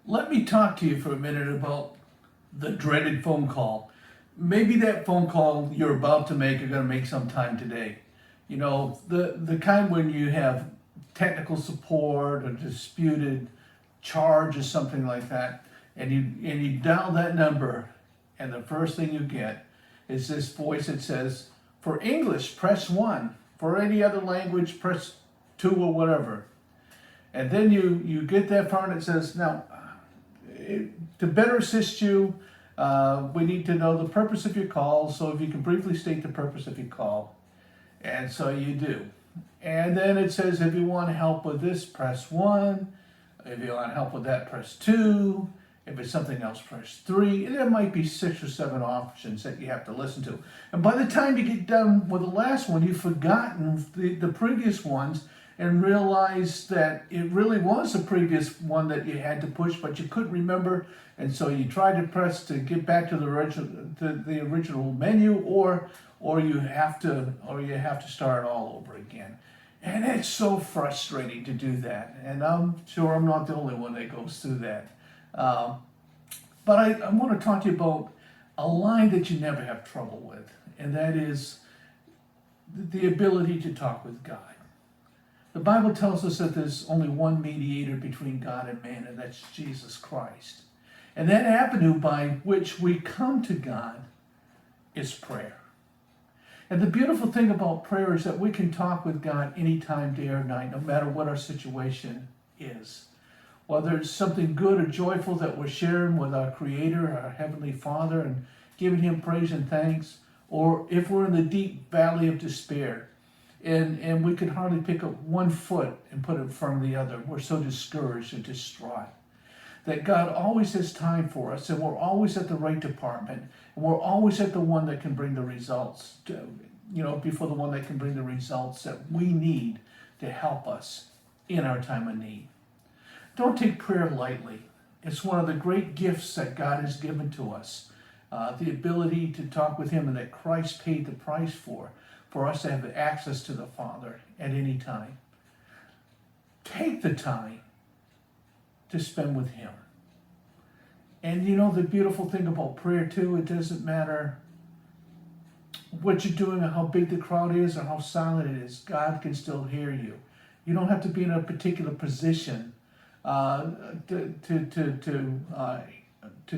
Let me talk to you for a minute about the dreaded phone call. Maybe that phone call you're about to make, you're going to make sometime today. You know, the kind when you have technical support or disputed charge or something like that, and you dial that number, and the first thing you get is this voice that says, "For English, press 1. For any other language, press 2 or whatever." And then you get that far and it says, "Now, to better assist you, we need to know the purpose of your call, so if you can briefly state the purpose of your call." And so you do. And then it says, if you want help with this, press 1. If you want help with that, press 2. If it's something else, press 3. And there might be 6 or 7 options that you have to listen to. And by the time you get done with the last one, you've forgotten the previous ones and realize that it really was the previous one that you had to push, but you couldn't remember, and so you tried to press to get back to the original menu, or you have to start all over again. And it's so frustrating to do that, and I'm sure I'm not the only one that goes through that. But I want to talk to you about a line that you never have trouble with, and that is the ability to talk with God. The Bible tells us that there's only one mediator between God and man, and that's Jesus Christ. And that avenue by which we come to God is prayer. And the beautiful thing about prayer is that we can talk with God anytime, day or night, no matter what our situation is. Whether it's something good or joyful that we're sharing with our Creator, our Heavenly Father, and giving Him praise and thanks, or if we're in the deep valley of despair, and we can hardly pick up one foot and put it in front of the other. We're so discouraged and distraught. That God always has time for us, and we're always at the right department, and we're always at the one that can bring the results, before the one that can bring the results that we need to help us in our time of need. Don't take prayer lightly. It's one of the great gifts that God has given to us, the ability to talk with Him, and that Christ paid the price for us to have access to the Father at any time. Take the time to spend with Him. And the beautiful thing about prayer too, it doesn't matter what you're doing or how big the crowd is or how silent it is, God can still hear you. You don't have to be in a particular position to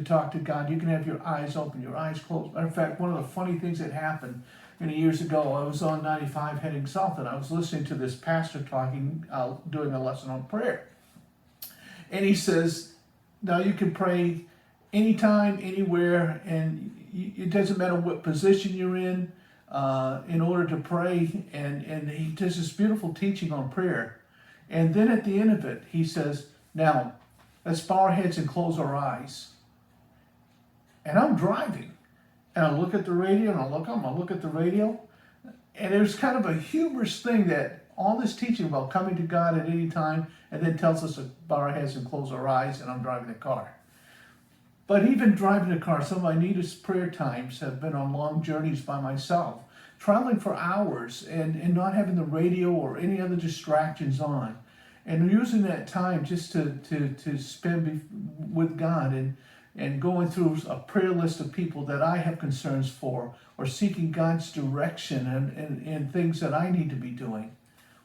talk to God. You can have your eyes open, your eyes closed. Matter of fact, one of the funny things that happened many years ago, I was on 95 heading south, and I was listening to this pastor talking, doing a lesson on prayer. And he says, now you can pray anytime, anywhere, and it doesn't matter what position you're in order to pray. And he does this beautiful teaching on prayer. And then at the end of it, he says, now, let's bow our heads and close our eyes. And I'm driving. And I look at the radio, and I look at the radio. And there's kind of a humorous thing that all this teaching about coming to God at any time, and then tells us to bow our heads and close our eyes, and I'm driving the car. But even driving the car, some of my neatest prayer times have been on long journeys by myself, traveling for hours and not having the radio or any other distractions on, and using that time just to spend with God and going through a prayer list of people that I have concerns for, or seeking God's direction and things that I need to be doing.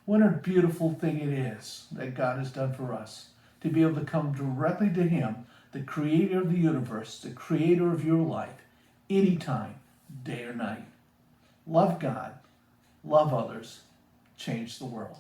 What a beautiful thing it is that God has done for us, to be able to come directly to Him, the Creator of the universe, the Creator of your life, anytime, day or night. Love God, love others, change the world.